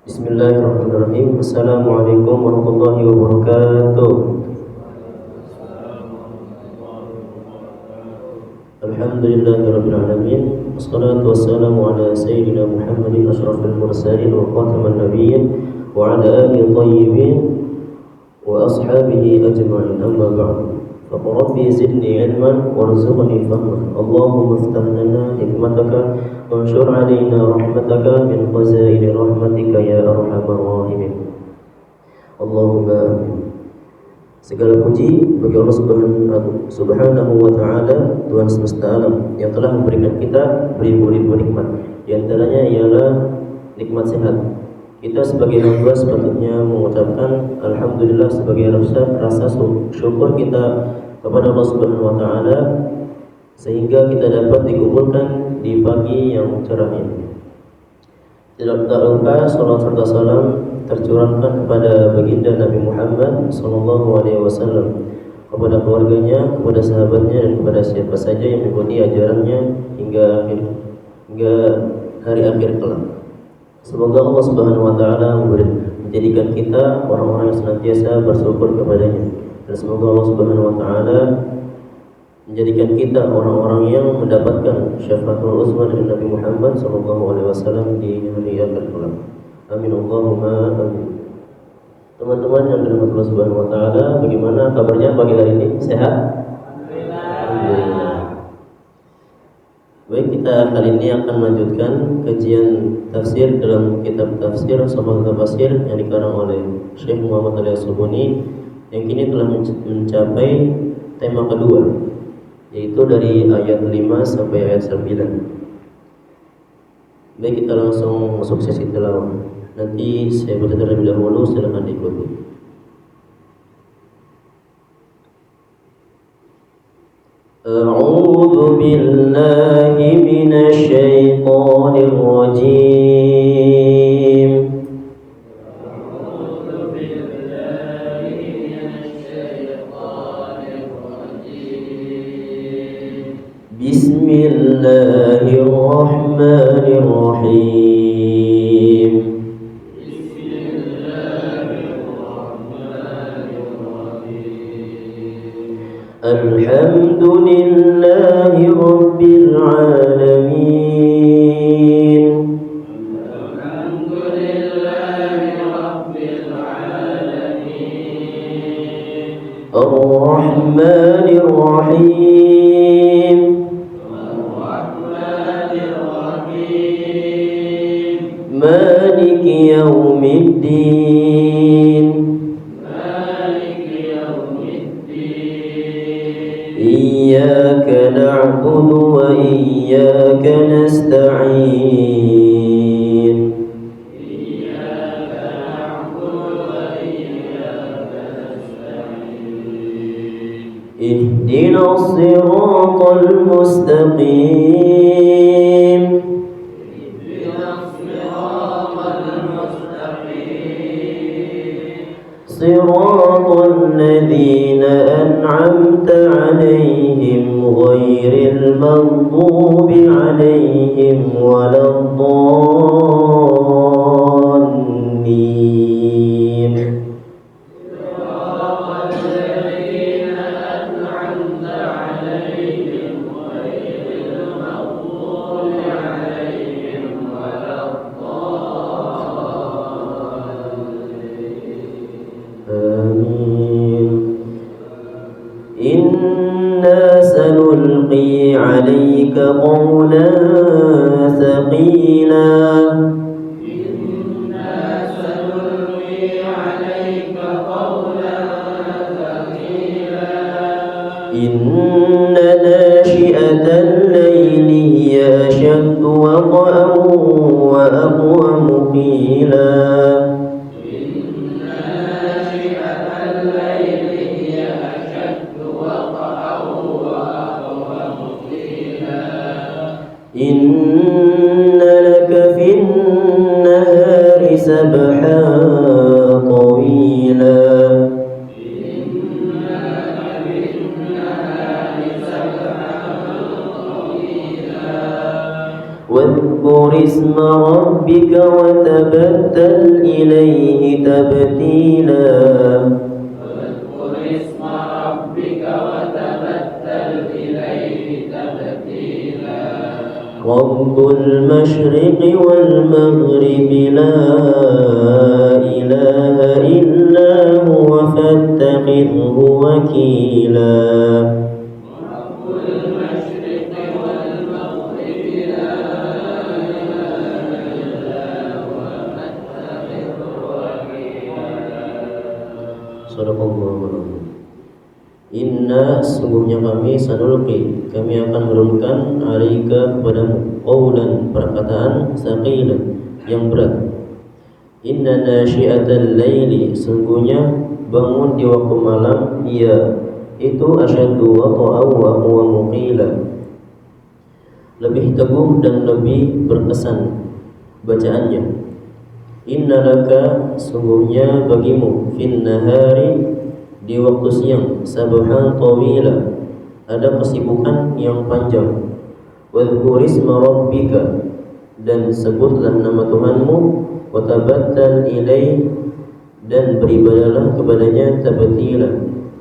Bismillahirrahmanirrahim. Assalamualaikum warahmatullahi wabarakatuh. Alhamdulillahirabbil alamin. Wassalatu wassalamu ala sayyidina Muhammadin asyrafil mursalin wa khataman nabiyyin wa ala alihi thayyibin wa ashabihi ajma'in. Amma ba'du. Rabbi zidni ilman warzuqni fahman. Allahumma iftah lana hikmataka wanshur alaina rahmataka min khazaini rahmatika ya arhamar rahimin. Allahumma amin. Segala puji bagi Allah Subhanahu wa taala, Tuhan semesta alam yang telah memberikan kita beribu-ribu nikmat. Di antaranya ialah nikmat sehat. Kita sebagai hamba sepatutnya mengucapkan alhamdulillah sebagai rasa syukur kita kepada Allah Subhanahu wa taala sehingga kita dapat dikumpulkan di pagi yang cerah ini. Tidak lupa salawat serta salam tercurahkan kepada baginda Nabi Muhammad sallallahu alaihi wasallam, kepada keluarganya, kepada sahabatnya dan kepada siapa saja yang mengikuti ajarannya hingga hari akhir kelak. Semoga Allah Subhanahu wa taala menjadikan kita orang-orang yang senantiasa bersyukur kepadanya, dan semoga Allah Subhanahu wa taala menjadikan kita orang-orang yang mendapatkan syafaatul uzma dari Nabi Muhammad sallallahu alaihi wasallam di hari akhir kelak. Amin Allahumma amin. Teman-teman yang dirahmati Allah Subhanahu wa taala, bagaimana kabarnya pagi hari ini? Sehat? Alhamdulillah. Baik, kita kali ini akan melanjutkan kajian tafsir dalam kitab tafsir Sahabat Tafsir yang dikarang oleh Syekh Muhammad Al-Subuni, yang kini telah mencapai tema kedua, yaitu dari ayat 5 sampai ayat 9. Baik, kita langsung masuk sesi tilawah. Nanti saya baca terlebih dahulu, silakan diikuti. A'udzu billahi minasy syaithanir rajim. Bismillahirrahmanirrahim. Alhamdulillahi rabbil alamin. Ar-Rahmanir Rahim. Maliki yaumiddin. Iyyaka na'budu wa iyyaka nasta'in. Ihdinas siratal mustaqim. صراط الذين أنعمت عليهم غير المغضوب عليهم ولا الضالين. Inna sanulqi 'alaika qawlan thaqila. Inna nashi'atal layli hiya ashaddu waqa'an wa aqwamu qila. Inna laka fin nahari sabhan tawila. Wadhkur اسم ربك وتبتل إليه تبتيلا واذكر اسم ربك وتبتل إليه تبتيلا رب المشرق والمغرب لا إله إلا هو فاتخذه وكيلا رب المشرق والمغرب لا إله إلا هو فاتخذه وكيلا. Sadaqallahul. Inna sungguhnya kami sanulqi kami akan menurunkan alaika kepadamu qaulan perkataan saqilan yang berat. Inna nasyi'atal laili sungguhnya bangun di waktu malam ia itu asyaddu wata'aw wa aqwamu qila lebih teguh dan lebih berkesan bacaannya. Inna laka sungguhnya bagimu fin nahari di waktu siang sabhan tawila ada kesibukan yang panjang. Wadhkur isma rabbika dan sebutlah nama Tuhanmu wa tabattal ilaih dan beribadahlah kepadanya tabtila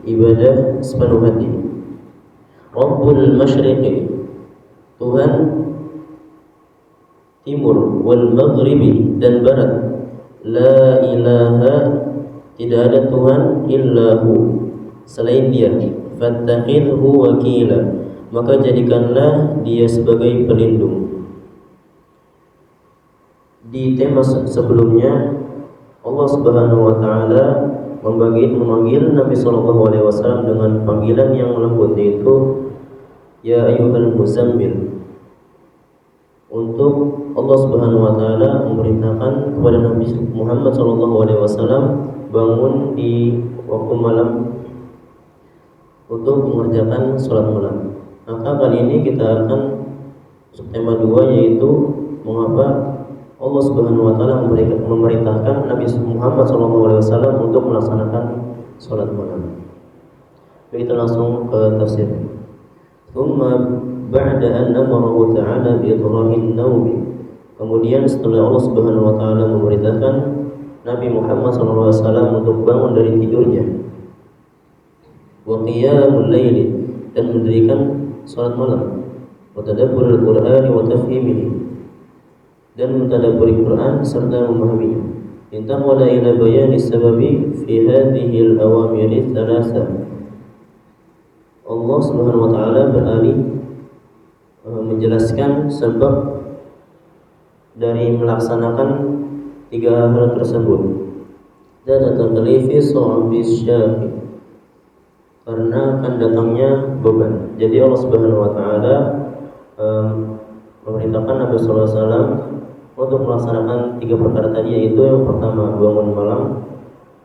ibadah sepenuh hati. Rabbul masyriqi Tuhan timur wal maghribi dan barat la ilaha tidak ada Tuhan illahu selain dia fattakhidhu wakila maka jadikanlah dia sebagai pelindung. Di tema sebelumnya Allah Subhanahu wa taala memanggil Nabi sallallahu alaihi wasallam dengan panggilan yang lembut yaitu ya ayyuhal muzammil. Untuk Allah Subhanahu wa taala memerintahkan kepada Nabi Muhammad sallallahu alaihi wasallam bangun di waktu malam untuk mengerjakan sholat malam. Maka kali ini kita akan masuk tema 2 yaitu mengapa Allah Subhanahu wa taala memerintahkan Nabi Muhammad SAW untuk melaksanakan sholat malam. Kita langsung ke tafsir. Tsumma ba'da an amarahu ta'ala bi idrahin naumi. Kemudian setelah Allah Subhanahu wa taala memerintahkan Nabi Muhammad SAW untuk bangun dari tidurnya, wa qiyamul laili dan mendirikan salat malam, wa tadabburul Qur'ani wa tafhimihi dan mentadabburi Quran serta memahaminya. Intaqala ila bayani sababi fi hadhihi al-awamir thalatha. Allah Subhanahu wa taala beralih menjelaskan sebab dari melaksanakan 3 hal tersebut. Dan taklifi sa'bis syaqi karena akan datangnya beban. Jadi Allah Subhanahu wa taala memerintahkan Nabi sallallahu alaihi wasallam untuk melaksanakan 3 perkara tadi, yaitu yang pertama bangun malam,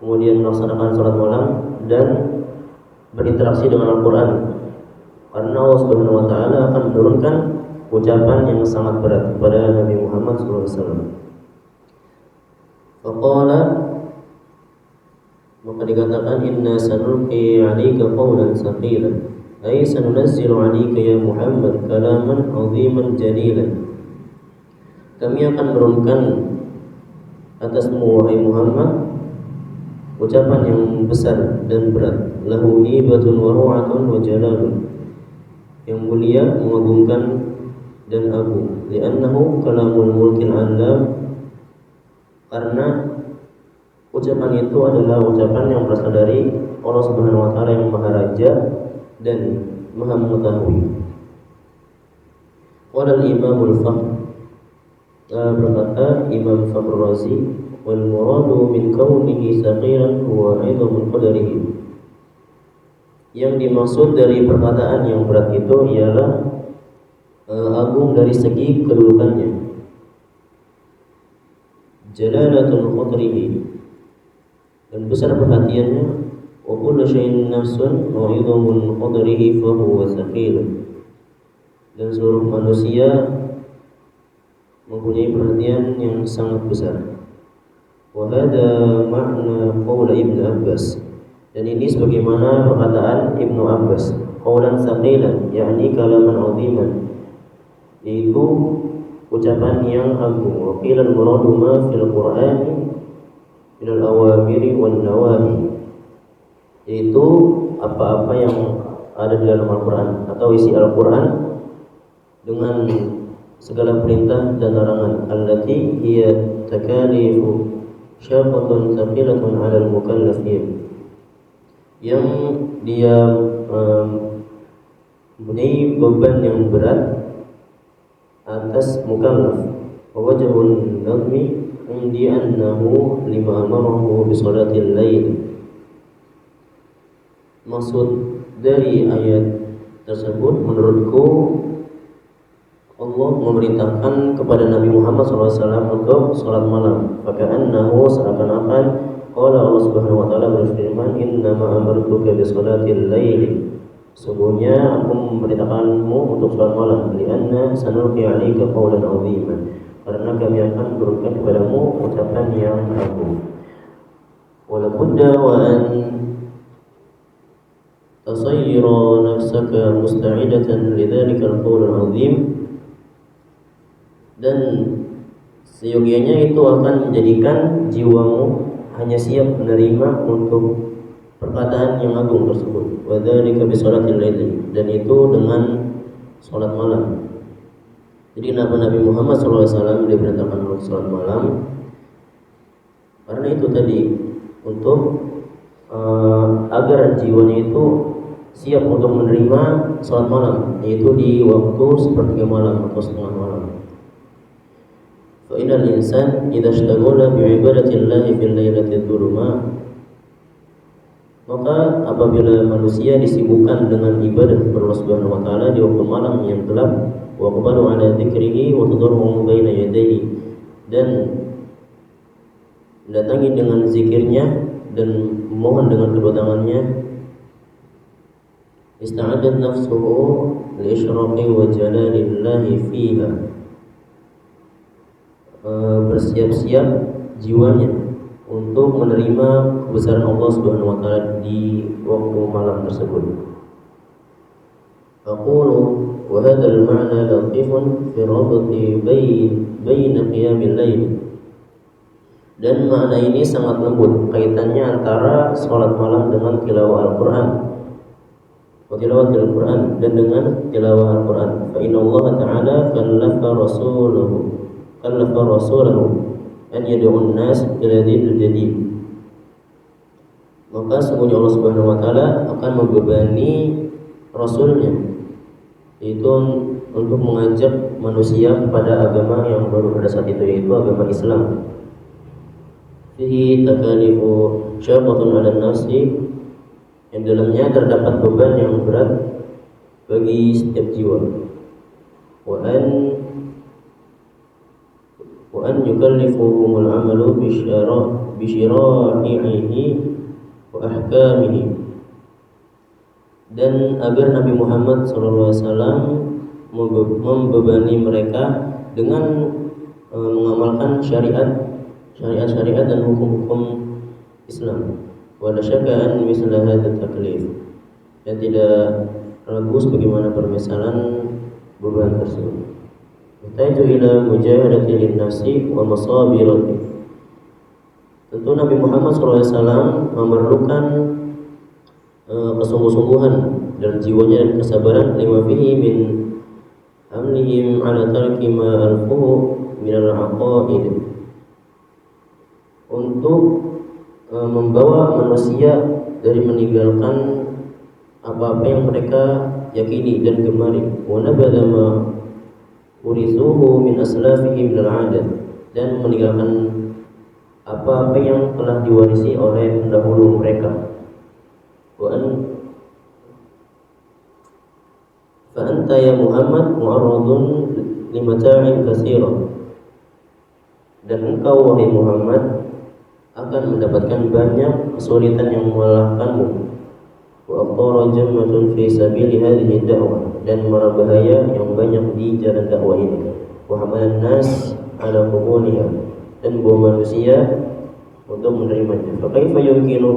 kemudian melaksanakan salat malam dan berinteraksi dengan Al-Qur'an. Karena Allah Subhanahu wa taala akan menurunkan ucapan yang sangat berat kepada Nabi Muhammad sallallahu alaihi wasallam. Faqala maka dikatakan inna sanulqi 'alaika qawlan saqilan ay sanunazzilu 'alaika ya Muhammad kalaman 'aziman jalilan. Kami akan menurunkan atasmu wahai Muhammad ucapan yang besar dan berat, lahu hibatun wa ru'atun wa jalalun, yang mulia, mengagumkan dan agung, li'annahu kalamul mulkil 'allam, karena ucapan itu adalah ucapan yang berasal dari Allah Subhanahu wa taala yang Maha Raja dan Maha mengetahui. Qala al-Imamul Fakhr, berkata Imam Fakhr Razi, wal muradu min kaunihi saqiran huwa 'idhamul qadarihi. Yang dimaksud dari perkataan yang berat itu ialah agung dari segi kedudukannya, jalalatul qadrihi, dan besar perhatiannya, wa kullu syai'in nafsun wa 'idhamul qadrihi fa huwa saqil, dan seluruh manusia mempunyai perhatian yang sangat besar. Wa hada makna qaul Ibnu Abbas, dan ini sebagaimana perkataan Ibnu Abbas, qaulan saqilan yakni kalaman 'aziman, yaitu ucapan yang agung. Wa qila al-muradu ma fil Qur'ani min al-awamiri wan nawahi, yaitu apa-apa yang ada di dalam Al-Qur'an atau isi Al-Qur'an dengan segala perintah dan larangan. Allati hiya takalifu syaqqatun thaqilatun 'ala al-mukallafin, yang dia mempunyai beban yang berat atas mukallaf. Wa wajhun nadmi indi annahu lima amarahu bi salatil lail. Maksud dari ayat tersebut menurutku, Allah memerintahkan kepada Nabi Muhammad SAW untuk salat malam. Faka'annahu, seakan-akan qala Allah Subhanahu wa taala berfirman, innama amartuka bi salatil lail, sungguhnya aku memerintahkanmu untuk salat malam. Lianna sanulqi 'alaika qawlan 'aziman, karena kami akan menurunkan kepadamu ucapan yang agung. Wala budda wa an tasayyira nafsaka musta'idatan lidzalika al-qawl al-'azim, dan seyogianya itu akan menjadikan jiwamu hanya siap menerima untuk perkataan yang agung tersebut. Wa dzalika bi salatil lail, dan itu dengan salat malam. Jadi Nabi Muhammad SAW diperintahkan untuk salat malam karena itu tadi, untuk agar jiwanya itu siap untuk menerima salat malam, yaitu di waktu sepertiga malam atau setengah malam. Fa innal insan idza ishtaghala bi ibadatillahi fil lailati dzulma, maka apabila manusia disibukkan dengan ibadah kepada Allah Subhanahu wa taala di waktu malam yang gelap, wa qabalu ala dzikrihi wa tadarruhu baina yadayhi, dan mendatangi dengan zikirnya dan memohon dengan kedua tangannya, ista'adat nafsuhu li isyraqi wa jalalillahi fiha, bersiap-siap jiwanya untuk menerima kebesaran Allah Subhanahu wa taala di waktu malam tersebut. Aqulu wa hadha al-ma'na latifun fi rabti baina qiyamil lail, dan makna ini sangat lembut kaitannya antara salat malam dengan tilawah Al-Qur'an, wa tilawatil Qur'an, dan dengan tilawah Al-Qur'an. Fa inna Allah ta'ala kallafa rasulahu an yad'un nas ila dinil jadid, maka sesungguhnya Allah Subhanahu wa taala akan membebani rasulnya, yaitu untuk mengajak manusia pada agama yang baru pada saat itu, yaitu agama Islam. Fihi takalifu syaqqatun 'ala nafsi, yang dalamnya terdapat beban yang berat bagi setiap jiwa. Wa an yukallifuhumul 'amalu bi syara'ihi wa ahkamihi, dan agar Nabi Muhammad SAW membebani mereka dengan mengamalkan syariat dan hukum-hukum Islam. Wa la syakka an misla hadha taklif, dan tidak ragu sebagaimana permisalan beban tersebut. Ta'itu ila mujahadati lin-nafsi wa masabirati, tentu Nabi Muhammad SAW memerlukan kesungguh-sungguhan dalam jiwanya dan kesabaran, lima fihi min amlihim ala tarki ma alfuhu min al-aqaid, untuk membawa manusia dari meninggalkan apa-apa yang mereka yakini dan gemari. Wa nabadha ma urithuhu min aslafihim min al-'adat, dan meninggalkan apa-apa yang telah diwarisi oleh pendahulu mereka. Fa anta ya Muhammad mu'arradun limata'in katsira, dan engkau wahai Muhammad akan mendapatkan banyak kesulitan yang melelahkanmu. Wa aqtara jammatun fi sabili hadhihi da'wah, dan mara bahaya yang banyak di jalan dakwah ini. Wa hamalan nas ala qubuliha, dan bawa manusia untuk menerimanya. Fa kaifa yumkinu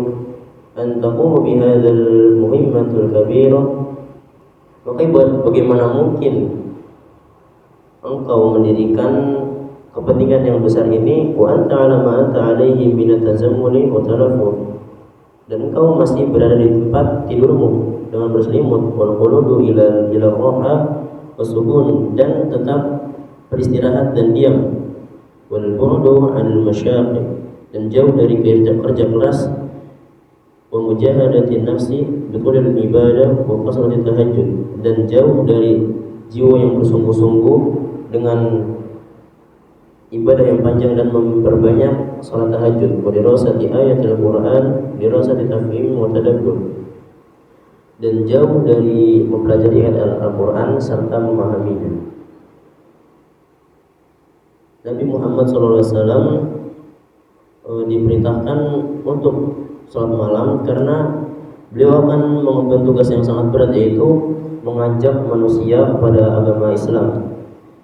an taqumu bi hadzal muhimmatul kabira, maka bagaimana mungkin engkau mendirikan kepentingan yang besar ini, wa anta ala ma anta alaihi min at-tazammuli wa talaffuz, dan engkau masih berada di tempat tidurmu dengan berselimut, wal quludu ila raha wasukun, dan tetap beristirahat dan diam, wal bu'du 'anil masyaqq, dan jauh dari kerja keras, wa mujahadati nafsi biqulil ibadah wa qasrati tahajjud, dan jauh dari jiwa yang bersungguh-sungguh dengan ibadah yang panjang dan memperbanyak salat tahajud, wa dirasati ayatil Quran, dirasati tafhim wa tadabbur, dan jauh dari mempelajari ayat Al-Quran serta memahaminya. Nabi Muhammad SAW diperintahkan untuk salat malam karena beliau akan mengemban tugas yang sangat berat, yaitu mengajak manusia kepada agama Islam,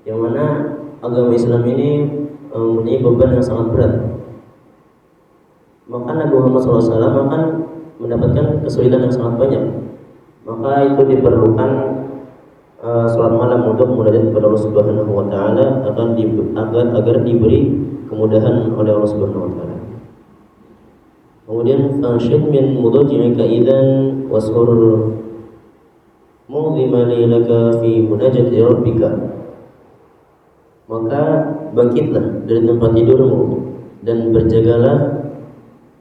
yang mana agama Islam ini mempunyai beban yang sangat berat. Maka Nabi Muhammad SAW akan mendapatkan kesulitan yang sangat banyak. Maka itu diperlukan salat malam untuk munajat kepada Allah Subhanahu wa taala agar diberi kemudahan oleh Allah Subhanahu wa taala. Kemudian fanshid min mudaji'ika idzan wasur mu'lima lailaka fi munajati rabbika, maka bangkitlah dari tempat tidurmu dan berjagalah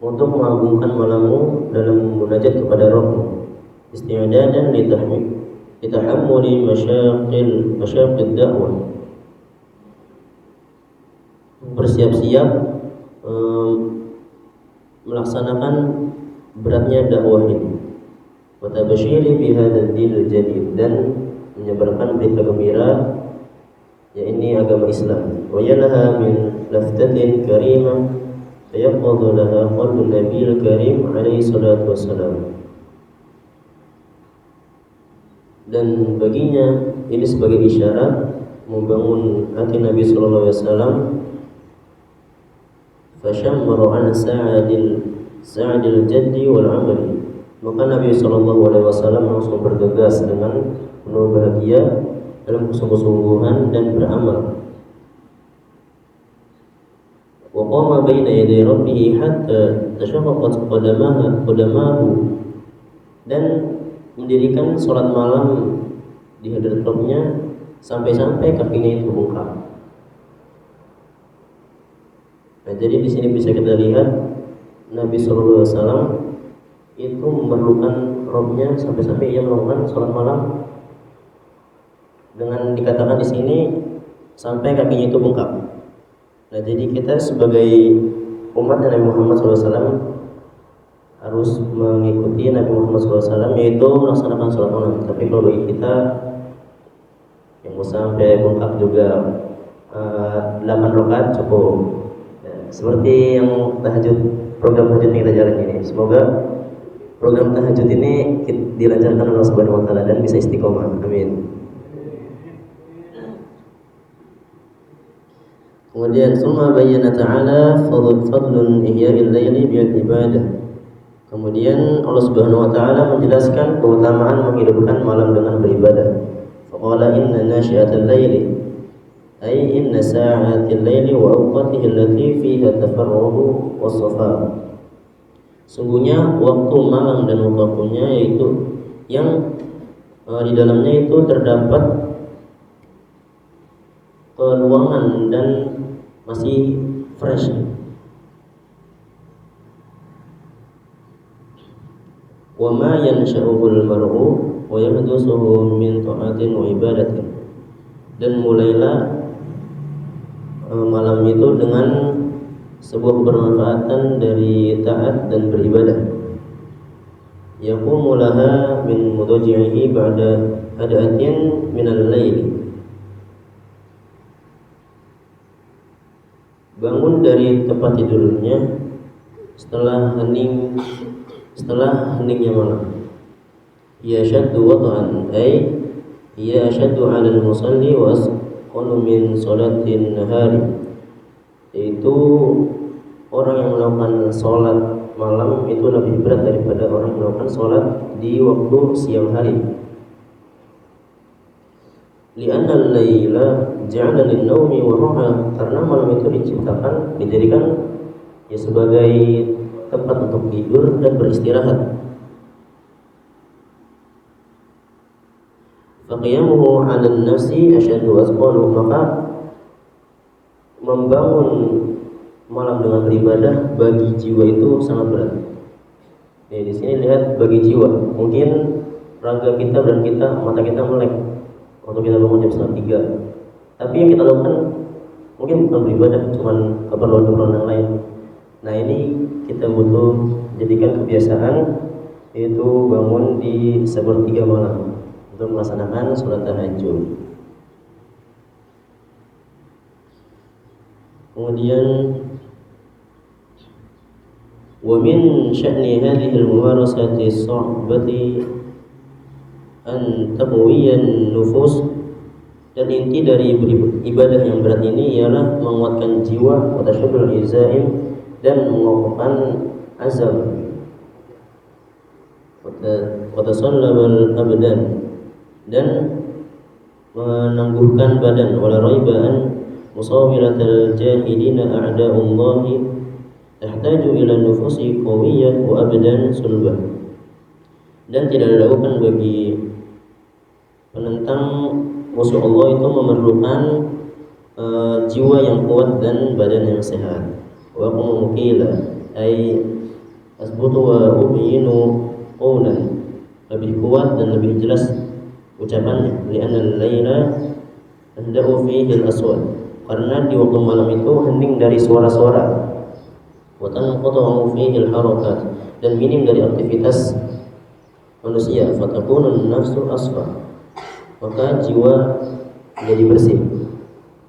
untuk mengagungkan malammu dalam munajat kepada Rabbmu, isti'dadan litahammuli masyaqqid da'wah, bersiap-siap melaksanakan beratnya dakwah ini, wa tabashiri bihadzal dinil jadid, dan menyebarkan berita gembira, yakni agama Islam. Wa yalaha min laftatin karimah fayaqadu laha qalbun nabiyil karim alaihi salatu wassalam, dan baginya ini sebagai isyarat membangun hati Nabi sallallahu alaihi wasallam. Fashammaru an sa'adil jaddi wal amali, maka Nabi sallallahu alaihi wasallam langsung bergegas dengan penuh bahagia dalam kesungguh-sungguhan dan beramal. Wa qama baina yaday rabbih hatta tashaqqaqat qadamahu, dan mendirikan salat malam di hadirat Rabbnya sampai-sampai kakinya itu bengkak. Nah, jadi di sini bisa kita lihat Nabi sallallahu alaihi wasallam itu memerlukan Rabbnya sampai-sampai ia melakukan salat malam, dengan dikatakan di sini sampai kakinya itu bengkak. Nah, jadi kita sebagai umat Nabi Muhammad SAW harus mengikuti Nabi Muhammad SAW, yaitu melaksanakan salat malam. Tapi kalau bagi kita yang mau sampai bengkak juga 8 rakaat cukup. Seperti yang program tahajud yang kita jalani ini. Semoga program tahajud ini dilancarkan oleh Allah Subhanahu wa taala dan bisa istiqomah. Amin. Kemudian summa bayyana ta'ala fadlun ihya'il laili bil ibadah. Kemudian Allah Subhanahu wa taala menjelaskan keutamaan menghidupkan malam dengan beribadah. Faqala inna nasyi'atal laili ay inna sa'atil laili wa awqatihi allati fiha tafarruhu was-safa. Sungguhnya waktu malam dan waktunya, yaitu yang di dalamnya itu terdapat keluangan dan masih fresh. Wa ma yansha'uhul mar'u wa yahdusuhu min ta'atin wa ibadatin, dan mulailah malam itu dengan sebuah bermanfaatan dari taat dan beribadah. Yaqumu laha min mudaji'ihi ba'da hada'atin minal laili, bangun dari tempat tidurnya setelah heningnya malam. Ya syaddu wad'an ay ya syaddu 'alal musalli wa asqalu min salatin nahari, yaitu orang yang melakukan sholat malam itu lebih berat daripada orang yang melakukan sholat di waktu siang hari. Li'anna al-laila ja'ala lin-naumi wa raha, karena malam itu dijadikan ya sebagai tempat untuk tidur dan beristirahat. Faqiyamuhu 'ala an-nafsi asyaddu asqalu, maka membangun malam dengan beribadah bagi jiwa itu sangat berat. Di sini lihat bagi jiwa. Mungkin raga kita dan mata kita melek waktu kita bangun jam 3. Tapi yang kita lakukan mungkin bukan beribadah, cuman keperluan-keperluan yang lain. Nah, ini kita butuh jadikan kebiasaan, yaitu bangun di 1/3 malam untuk melaksanakan sholat tahajud. Kemudian wa min sya'ni hadhihi al-mumarasati as-sa'bati an taqwiyan nufus, dan inti dari ibadah yang berat ini ialah menguatkan jiwa, wa tashaddul izaim, dan mengokohkan azam, wa tasallabal abdan, dan menangguhkan badan, wala raibaan musawiratal jahilina a'da'ullahi tahtaju ila nufusi qawiyyah wa abdan sulbah. Dan tidak diragukan bagi penentang musuh Allah itu memerlukan jiwa yang kuat dan badan yang sehat. Wa qila ay asbutu wa ubyinu qawlan, lebih kuat dan lebih jelas ucapannya. Li'anna al-laila tahda'u fihi al-aswat, karena di waktu malam itu hening dari suara-suara. Wa tanqatu fihi al-harakat, dan minim dari aktivitas manusia. Fatakunu an-nafsu asfa, maka jiwa menjadi bersih.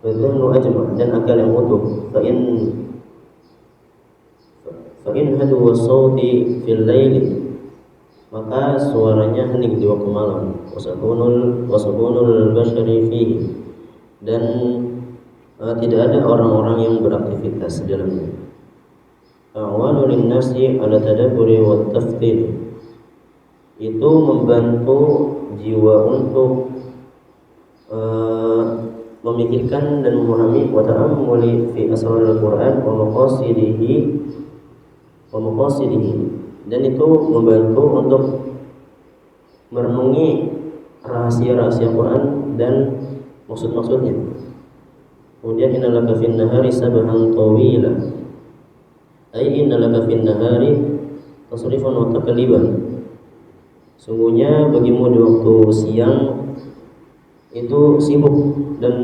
Wa dhunnu ajma, dan akal yang utuh. Fa in hadu was-sauti fil laili, maka suaranya hening di waktu malam. Wasakunul bashari fihi, dan tidak ada orang-orang yang beraktivitas di dalamnya. A'wanu lin-nafsi ala tadabburi wa tafkir, itu membantu jiwa untuk memikirkan dan memahami, wa ta'ammuli fi asraril Qur'an wa maqasidihi, dan itu membantu untuk merenungi rahasia-rahasia Quran dan maksud-maksudnya. Kemudian innalaka fin nahari sabahan tawila, ay innalaka fin nahari tasrifan wa taqliban, sungguhnya bagimu di waktu siang itu sibuk dan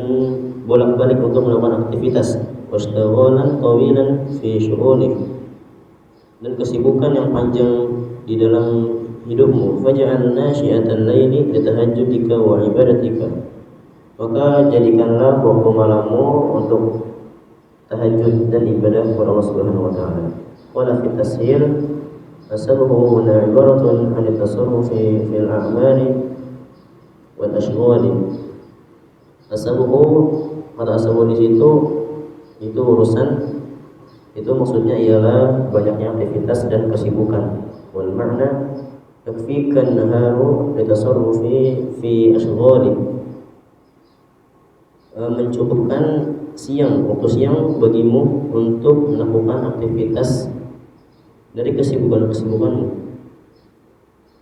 bolak-balik untuk melakukan aktivitas. Wastaghalan tawilan fi syu'unik, dan kesibukan yang panjang di dalam hidupmu. Faj'al nasyi'atal laili litahajjudika wa ibadatika, maka jadikanlah waktu malammu untuk tahajud dan ibadah kepada Allah Subhanahu wa taala. Wala fi tashir asabuhu ibaratun an tasarrufi fil a'mali wal ashghali. Asabuhu, kata asabu di situ itu urusan, itu maksudnya ialah banyaknya aktivitas dan kesibukan. Wal makna yakfikan naharu litasarrufi fi ashghali, mencukupkan siang, waktu siang bagimu untuk melakukan aktivitas dari kesibukan-kesibukanmu.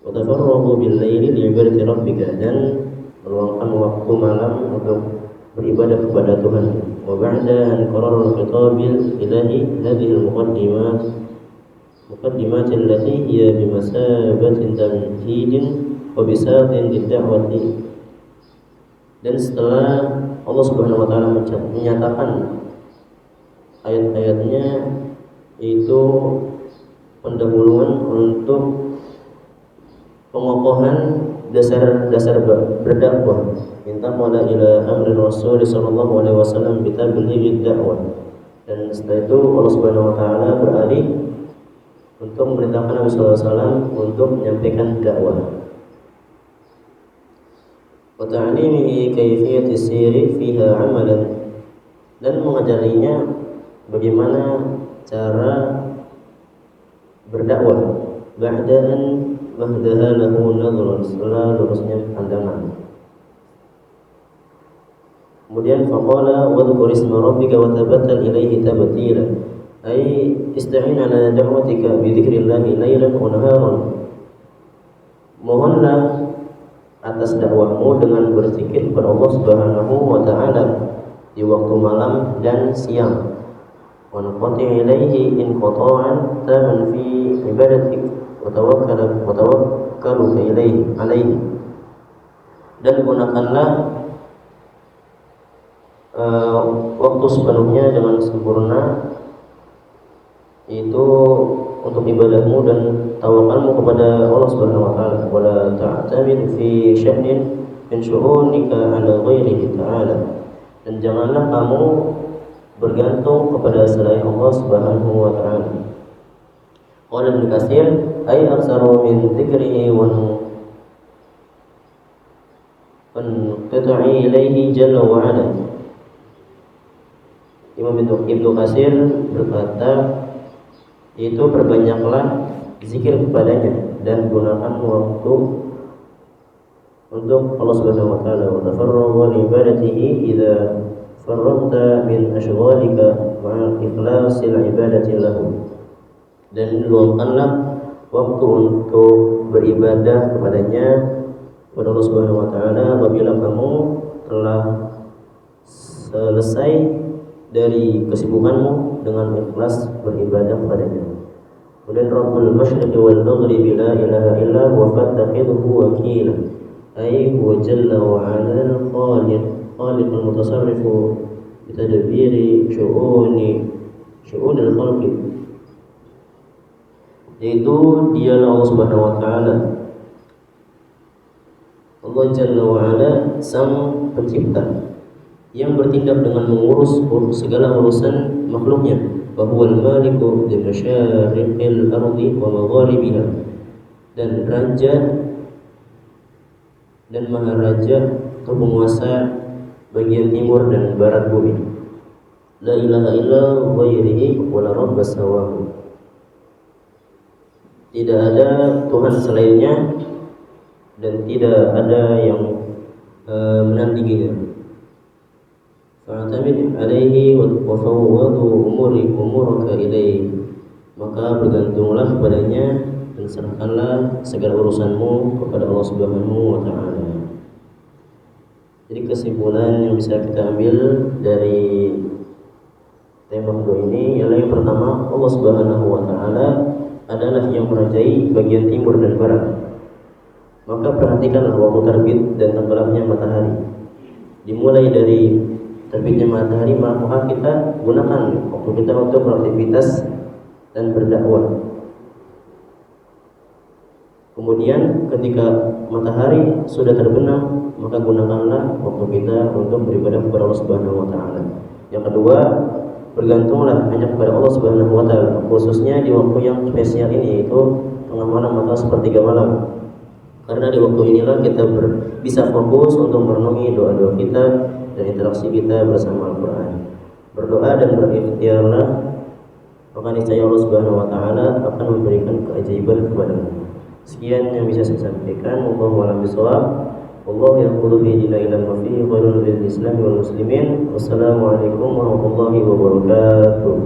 Wa tafarraghu bil laili li ibadati rabbika, dan meluangkan waktu malam untuk beribadah kepada Tuhan. Wa ba'da an qarara al-khitabil ilahi hadhihi al-muqaddimat allati hiya bimasabatin tamhidin wa bisatin lid-da'wati, dan setelah Allah Subhanahu wa taala menyatakan ayat-ayatnya itu pendahuluan untuk pengokohan dasar-dasar berdakwah. Intaqala ila amri Rasul sallallahu alaihi wasallam bi tablighi dakwah, dan setelah itu Allah Subhanahu wa taala beralih untuk memerintahkan Nabi sallallahu alaihi wasallam untuk menyampaikan dakwah. Wa ta'limihi kayfiyati siri fiha amalan, dan mengajarinya bagaimana cara berdakwah. Ba'da'an wahdaha lahu nadhrun, setelah lurusnya pandangan. Kemudian faqala wadhkur isma rabbika wa tabattal ilaihi tabtila. Ai ista'in ala da'watika bi dzikrillahi lailan wa naharan. Mohonlah atas dakwahmu dengan berzikir kepada Allah Subhanahu wa taala di waktu malam dan siang. Wa naqati ilaihi in qata'an taman fi ibadatik wa tawakkalu ilaihi alaihi. Dan gunakanlah waktu sepenuhnya dengan sempurna itu untuk ibadahmu dan tawakalmu kepada Allah Subhanahu wa taala. Wala ta'tamid fi sya'nin min syu'unika ala ghairihi ta'ala. Dan janganlah kamu bergantung kepada selain Allah Subhanahu wa taala. Qala Ibnu Katsir ay aksaru min dzikrihi wa qata'i ilaihi jalla wa ala. Imam Ibnu Katsir berkata, itu perbanyaklah zikir kepadanya dan gunakan waktu untuk Allah Subhanahu wa taala. Wa tafarragha li ibadatihi idza farragta min ashghalika ma'a ikhlasil ibadati lahu. Dan luangkanlah waktu untuk beribadah kepadanya kepada Allah Subhanahu wa taala apabila kamu telah selesai dari kesibukanmu dengan ikhlas beribadah kepadanya. Kemudian Rabbul Masyriqi wal Maghribi la ilaha illa huwa fattakhidhu wakila. Ay huwa jalla wa ala al-khaliq al-mutasarrifu bi tadbiri syu'unil khalqi. Yaitu dialah Allah Subhanahu wa taala. Allah Jalla wa ala sang pencipta yang bertindak dengan mengurus segala urusan makhluknya. Bahwal maliku li masyariqil ardi wa magharibiha. Dan raja dan maharaja atau penguasa bagian timur dan barat bumi. La ilaha illa ghairihi wa la rabbas sawahu. Tidak ada Tuhan selainnya dan tidak ada yang menandinginya. Fa'tamid alaihi wa fawwadu umuraka ilaihi. Maka bergantunglah kepadanya dan serahkanlah segala urusanmu kepada Allah Subhanahu wa taala. Jadi kesimpulan yang bisa kita ambil dari tema kedua ini ialah yang pertama, Allah Subhanahu wa taala adalah yang merajai bagian timur dan barat. Maka perhatikanlah waktu terbit dan tenggelamnya matahari. Dimulai dari terbitnya matahari, maka kita gunakan waktu kita untuk beraktivitas dan berdakwah. Kemudian ketika matahari sudah terbenam, maka gunakanlah waktu kita untuk beribadah kepada Allah Subhanahu wa taala. Yang kedua, bergantunglah hanya kepada Allah Subhanahu wa taala, khususnya di waktu yang spesial ini, yaitu tengah malam atau sepertiga malam. Karena di waktu inilah kita bisa fokus untuk merenungi doa-doa kita dan interaksi kita bersama Al-Quran. Berdoa dan berikhtiarlah, maka niscaya Allah Subhanahu wa taala akan memberikan keajaiban kepadamu. Sekian yang bisa saya sampaikan. Wallahu a'lam bishawab. Wallahu yaqulu fi dina ila ma fihi khairul lil Islam wal muslimin. Wassalamualaikum warahmatullahi wabarakatuh.